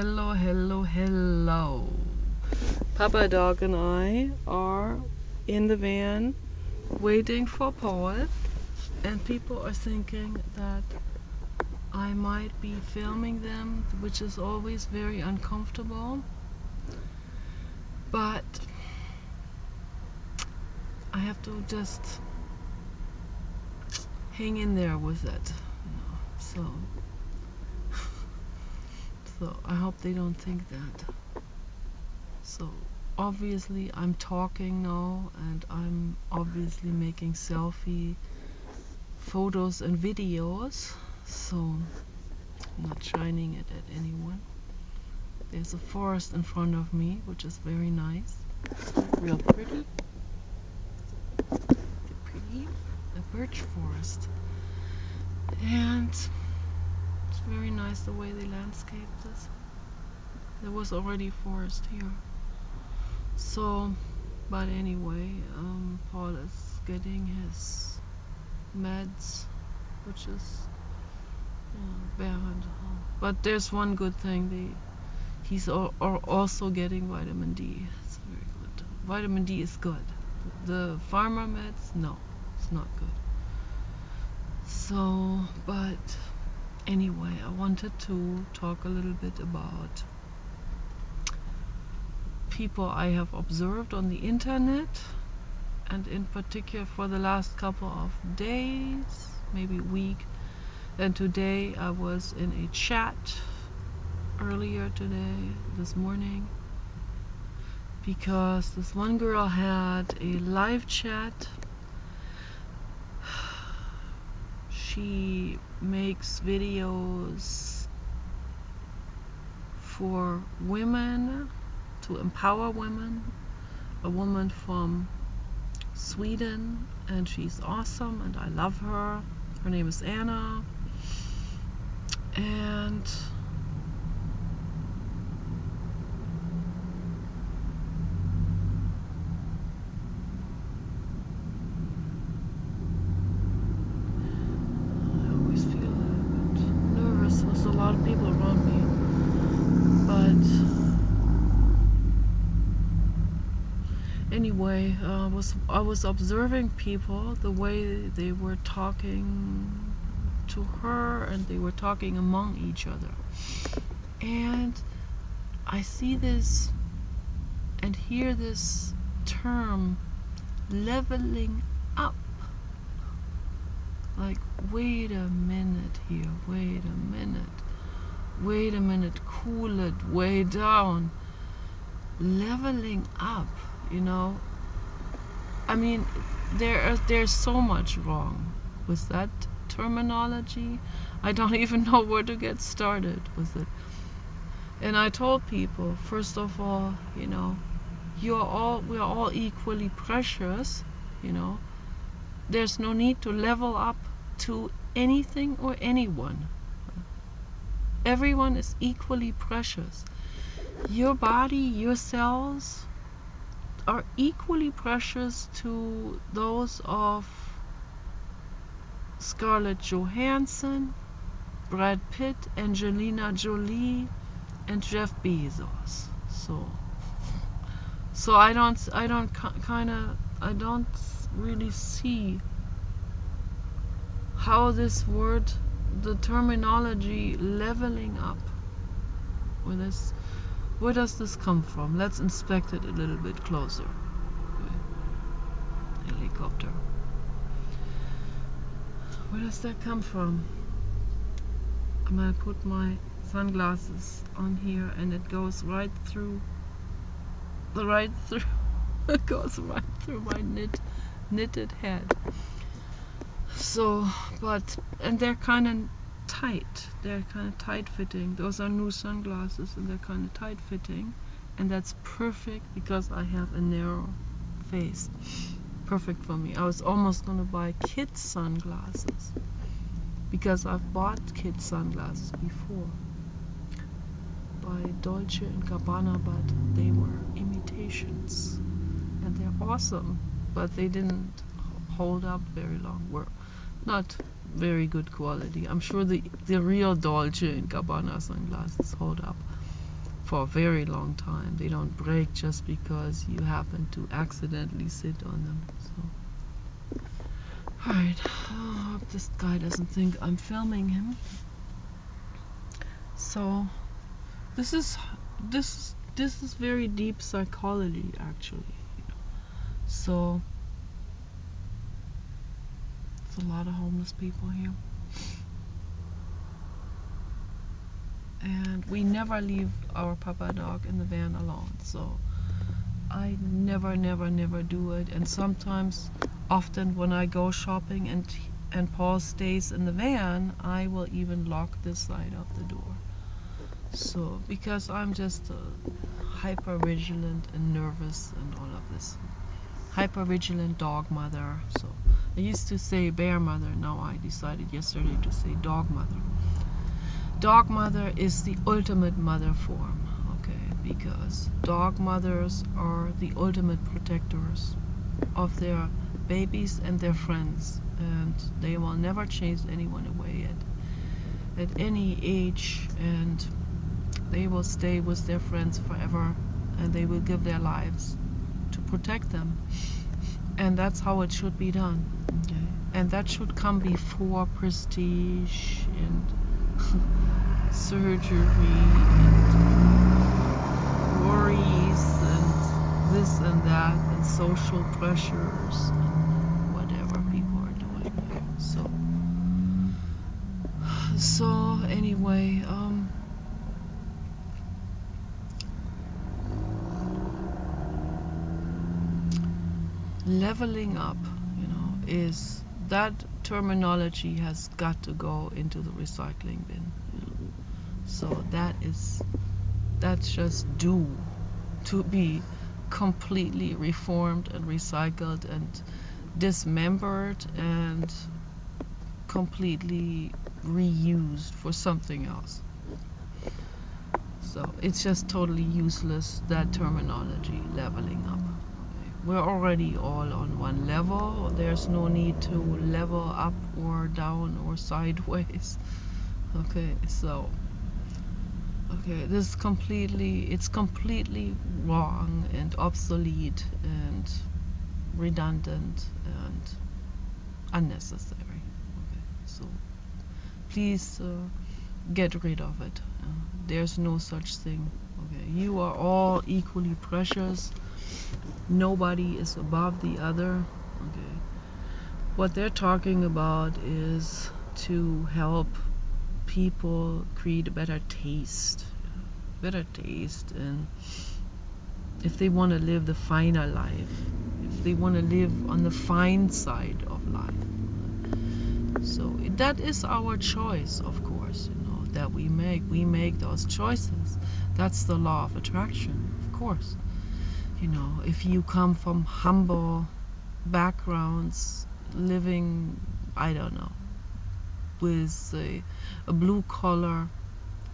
Hello, hello, hello. Papa Dog and I are in the van waiting for Paul, and people are thinking that I might be filming them, which is always very uncomfortable. But I have to just hang in there with it, So I hope they don't think that. So obviously I'm talking now, and I'm obviously making selfie photos and videos, so I'm not shining it at anyone. There's a forest in front of me, which is very nice. Real pretty. Pretty. A birch forest. And it's very nice the way they landscaped this. There was already forest here. So, but anyway, Paul is getting his meds, which is bad. But there's one good thing: he's also getting vitamin D. It's very good. Vitamin D is good. The pharma meds, no, it's not good. So, but anyway, I wanted to talk a little bit about people I have observed on the internet, and in particular for the last couple of days, maybe week. And today I was in a chat earlier today, this morning, because this one girl had a live chat. She makes videos for women, to empower women, a woman from Sweden, and she's awesome and I love her. Her name is Anna, and I always feel a bit nervous with a lot of people around me, but anyway, I was observing people, the way they were talking to her, and they were talking among each other, and I see this and hear this term, leveling up. Like, wait a minute here, wait a minute, cool it way down. Leveling up, I mean, there's so much wrong with that terminology. I don't even know where to get started with it. And I told people, first of all, we're all equally precious, There's no need to level up to anything or anyone. Everyone is equally precious. Your body, your cells are equally precious to those of Scarlett Johansson, Brad Pitt, Angelina Jolie, and Jeff Bezos. So I don't really see how this word, the terminology leveling up, where does this come from? Let's inspect it a little bit closer. Helicopter. Where does that come from? I'm gonna put my sunglasses on here, and it goes right through. It goes right through my knitted head. So, and they're kind of tight. They're kind of tight fitting. Those are new sunglasses, and they're kind of tight fitting, and that's perfect because I have a narrow face. Perfect for me. I was almost gonna buy kids sunglasses because I've bought kids sunglasses before by Dolce & Gabbana, but they were imitations, and they're awesome, but they didn't hold up very long. Were not very good quality. I'm sure the real Dolce & Gabbana sunglasses hold up, for a very long time. They don't break just because you happen to accidentally sit on them. So, alright, I hope this guy doesn't think I'm filming him. So, this is very deep psychology, actually. So, there's a lot of homeless people here. And we never leave our papa dog in the van alone, so I never do it. And sometimes, often when I go shopping and Paul stays in the van, I will even lock this side of the door. So, because I'm just hyper vigilant and nervous and all of this. Hyper vigilant dog mother. So I used to say bear mother, now I decided yesterday to say dog mother. Dog mother is the ultimate mother form, okay, because dog mothers are the ultimate protectors of their babies and their friends, and they will never chase anyone away at any age, and they will stay with their friends forever, and they will give their lives to protect them. And that's how it should be done, okay? And that should come before prestige and surgery and worries and this and that and social pressures and whatever people are doing here. So anyway, leveling up, is that terminology has got to go into the recycling bin. So that's just due to be completely reformed and recycled and dismembered and completely reused for something else. So it's just totally useless, that terminology, leveling up. We're already all on one level. There's no need to level up or down or sideways. Okay, so this is completely wrong and obsolete and redundant and unnecessary. Okay, so please get rid of it. There's no such thing. Okay, you are all equally precious. Nobody is above the other. Okay, what they're talking about is to help people create a better taste, and if they want to live the finer life, if they want to live on the fine side of life. So that is our choice, of course, that we make those choices. That's the law of attraction, of course. If you come from humble backgrounds, living, I don't know, with a blue-collar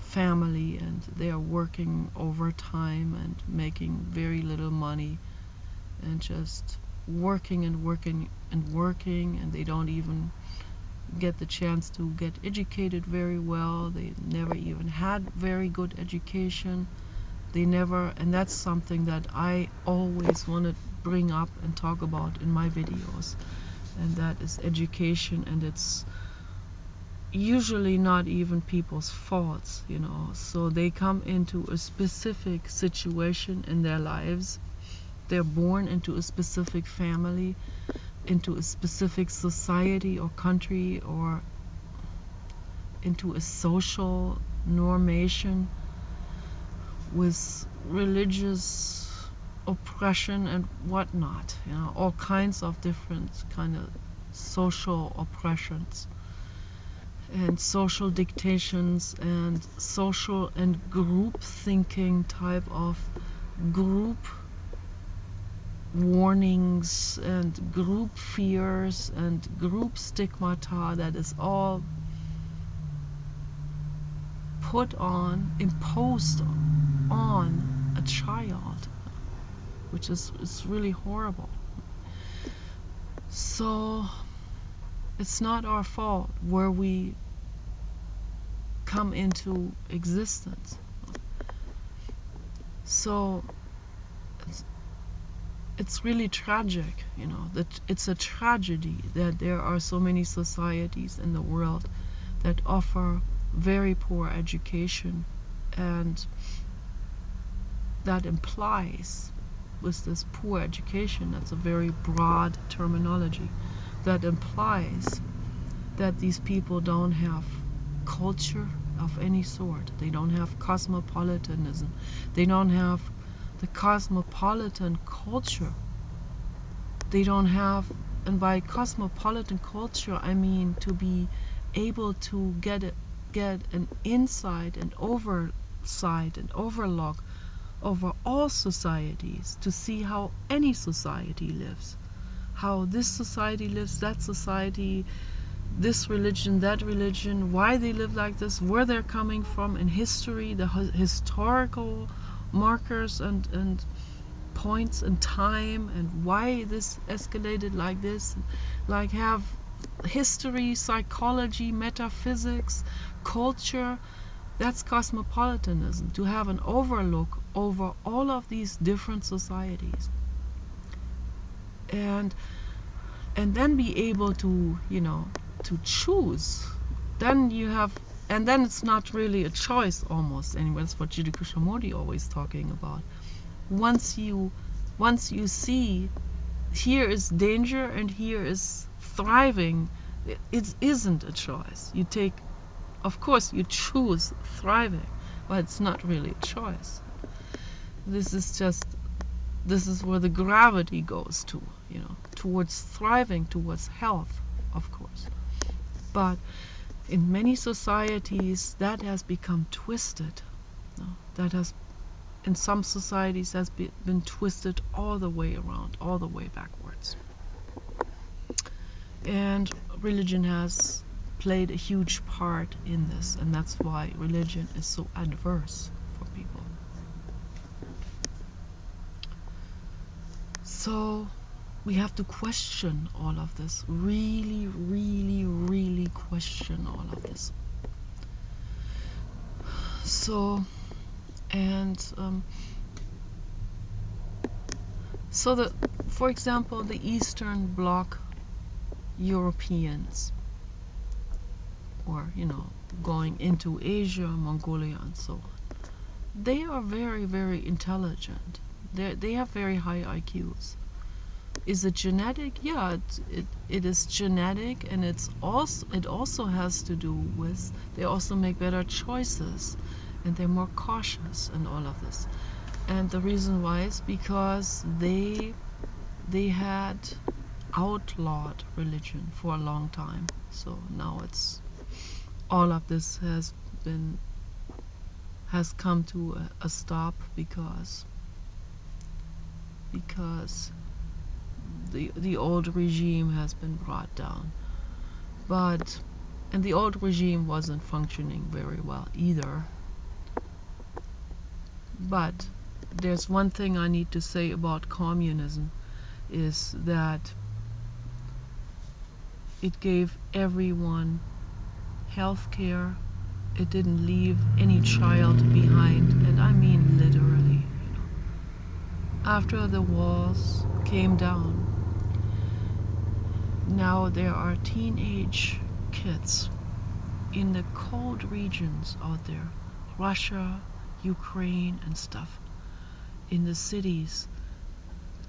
family, and they are working overtime and making very little money and just working, and they don't even get the chance to get educated very well. They never even had very good education. And that's something that I always want to bring up and talk about in my videos, and that is education. And it's usually not even people's faults, so they come into a specific situation in their lives. They're born into a specific family, into a specific society or country, or into a social normation with religious oppression and whatnot, all kinds of different kind of social oppressions and social dictations and social and group thinking type of group warnings and group fears and group stigmata that is all imposed on a child, which is really horrible. So it's not our fault where we come into existence. So it's really tragic, that it's a tragedy that there are so many societies in the world that offer very poor education, and that implies, with this poor education, that's a very broad terminology, that implies that these people don't have culture of any sort. They don't have cosmopolitanism. They don't have the cosmopolitan culture. They don't have, and by cosmopolitan culture I mean to be able to get an insight and oversight and overlook over all societies, to see how any society lives, how this society lives, that society, this religion, that religion, why they live like this, where they're coming from in history, the historical markers and points in time, and why this escalated like this, like have history, psychology, metaphysics, culture. That's cosmopolitanism, to have an overlook over all of these different societies, and then be able to, to choose. Then you have, and then it's not really a choice almost anyway. That's what Jiddu Krishnamurti always talking about. Once you see here is danger and here is thriving, it isn't a choice. You take, of course you choose thriving, but it's not really a choice. This is where the gravity goes to, towards thriving, towards health, of course. But in many societies that has become twisted. That has, in some societies, has been twisted all the way around, all the way backwards. And religion has played a huge part in this, and that's why religion is so adverse for people. So we have to question all of this, really, really, really question all of this. So, and so for example, the Eastern Bloc Europeans, or going into Asia, Mongolia, and so on, they are very, very intelligent. They have very high IQs. Is it genetic? Yeah, it is genetic, and it also has to do with, they also make better choices, and they're more cautious and all of this. And the reason why is because they had outlawed religion for a long time. So now it's, all of this has come to a stop, because the old regime has been brought down. And the old regime wasn't functioning very well either. But there's one thing I need to say about communism, is that it gave everyone health care. It didn't leave any child behind, and I mean literally. After the walls came down, now there are teenage kids in the cold regions out there, Russia, Ukraine and stuff, in the cities,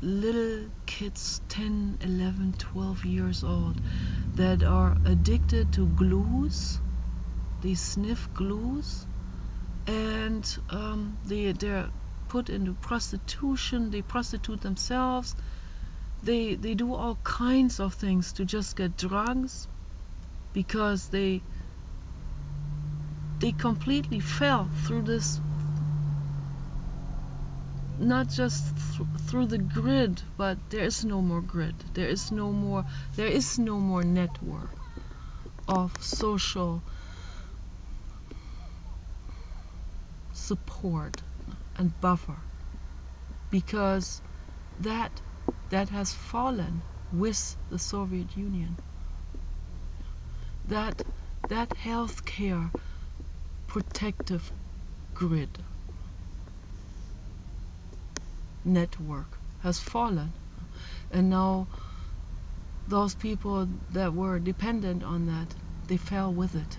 little kids 10, 11, 12 years old that are addicted to glues. They sniff glues, and they're put into prostitution. They prostitute themselves. They do all kinds of things to just get drugs, because they completely fell through this, not just through the grid, but there is no more grid. There is no more network of social support and buffer, because that has fallen with the Soviet Union. That healthcare protective grid network has fallen, and now those people that were dependent on that, they fell with it,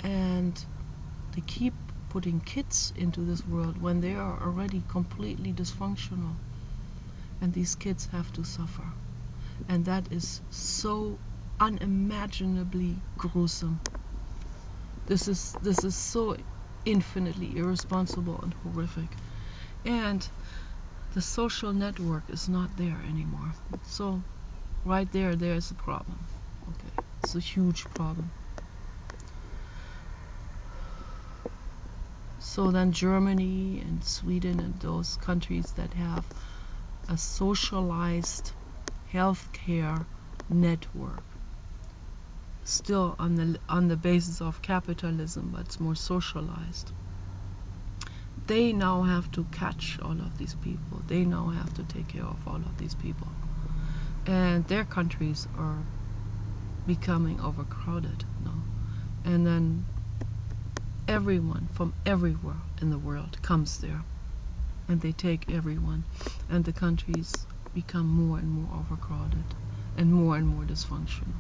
and they keep putting kids into this world when they are already completely dysfunctional, and these kids have to suffer, and that is so unimaginably gruesome. This is so infinitely irresponsible and horrific, and the social network is not there anymore. So right there's a problem. Okay, it's a huge problem. So then Germany and Sweden and those countries that have a socialized healthcare network, still on the basis of capitalism, but it's more socialized. They now have to catch all of these people. They now have to take care of all of these people. And their countries are becoming overcrowded, you know? And then everyone from everywhere in the world comes there, and they take everyone, and the countries become more and more overcrowded and more dysfunctional.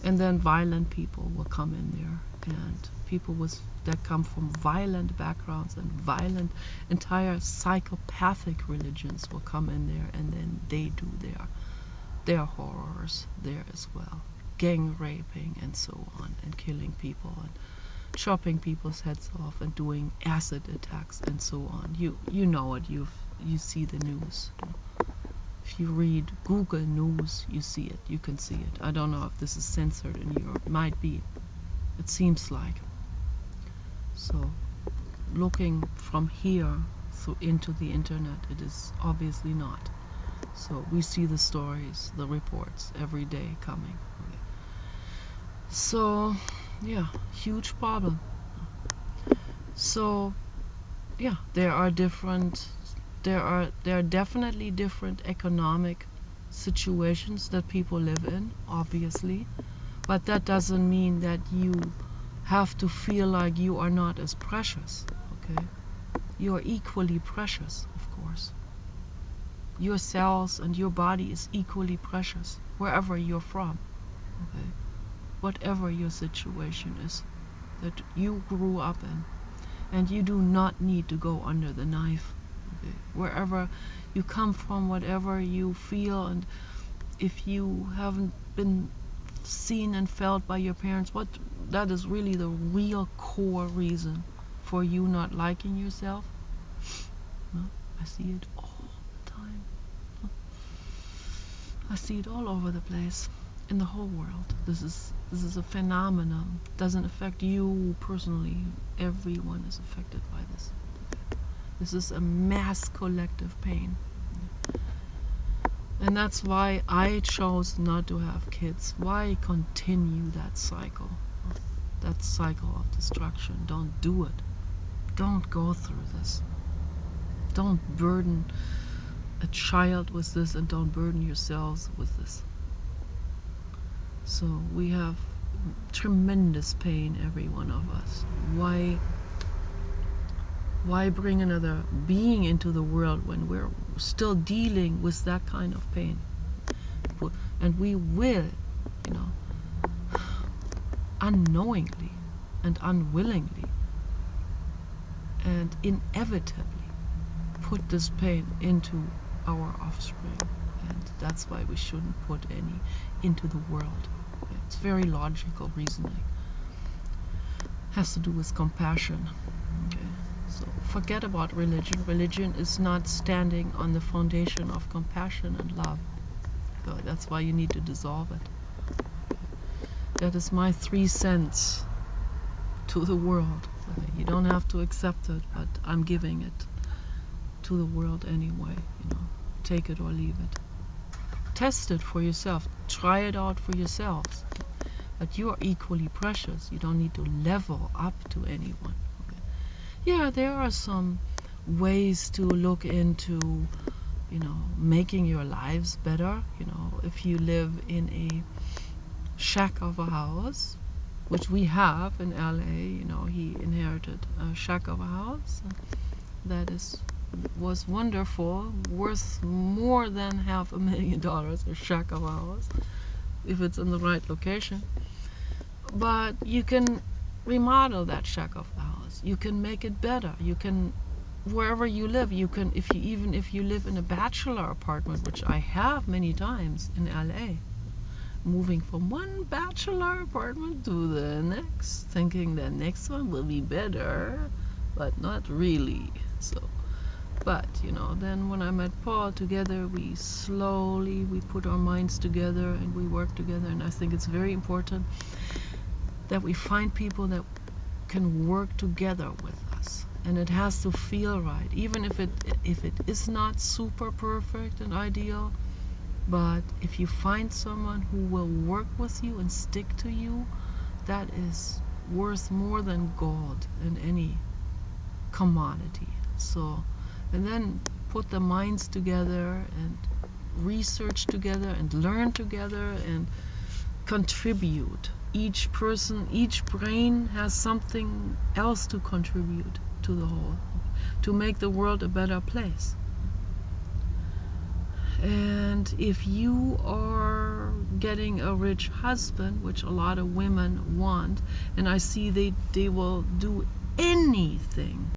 And then violent people will come in there, and people that come from violent backgrounds and violent, entire psychopathic religions will come in there, and then they do their horrors there as well, gang raping and so on, and killing people and chopping people's heads off and doing acid attacks and so on. You know it. You see the news. If you read Google News, you see it. You can see it. I don't know if this is censored in Europe. Might be. It seems like. So, looking from here into the internet, it is obviously not. So we see the stories, the reports every day coming. Okay. So, yeah, huge problem. So, yeah, there are definitely different economic situations that people live in, obviously, but that doesn't mean that you have to feel like you are not as precious. Okay, you are equally precious, of course. Your cells and your body is equally precious wherever you're from. Okay, whatever your situation is that you grew up in, and you do not need to go under the knife. Okay? Wherever you come from, whatever you feel, and if you haven't been seen and felt by your parents, that is really the real core reason for you not liking yourself. I see it all the time. I see it all over the place, in the whole world. This is a phenomenon. It doesn't affect you personally. Everyone is affected by this. This is a mass collective pain. And that's why I chose not to have kids. Why continue that cycle? That cycle of destruction. Don't do it. Don't go through this. Don't burden a child with this, and don't burden yourselves with this. So we have tremendous pain, every one of us. Why bring another being into the world when we're still dealing with that kind of pain? And we will, unknowingly and unwillingly and inevitably put this pain into our offspring. And that's why we shouldn't put any into the world. It's very logical reasoning. Has to do with compassion. Okay. So forget about religion. Religion is not standing on the foundation of compassion and love. So that's why you need to dissolve it. That is my 3 cents to the world. You don't have to accept it, but I'm giving it to the world anyway. Take it or leave it. Test it for yourself. Try it out for yourselves. But you are equally precious. You don't need to level up to anyone. Okay. Yeah, there are some ways to look into, making your lives better. If you live in a shack of a house, which we have in LA, he inherited a shack of a house that is was wonderful, worth more than $500,000 a shack of ours, if it's in the right location. But you can remodel that shack of ours. You can make it better. You can, wherever you live, you can, even if you live in a bachelor apartment, which I have many times in LA, moving from one bachelor apartment to the next, thinking the next one will be better, but not really. So, but then when I met Paul, together we put our minds together and we work together, and I think it's very important that we find people that can work together with us, and it has to feel right, even if it is not super perfect and ideal. But if you find someone who will work with you and stick to you, that is worth more than gold in any commodity. So, and then put the minds together and research together and learn together and contribute. Each person, each brain has something else to contribute to the whole, to make the world a better place. And if you are getting a rich husband, which a lot of women want, and I see they will do anything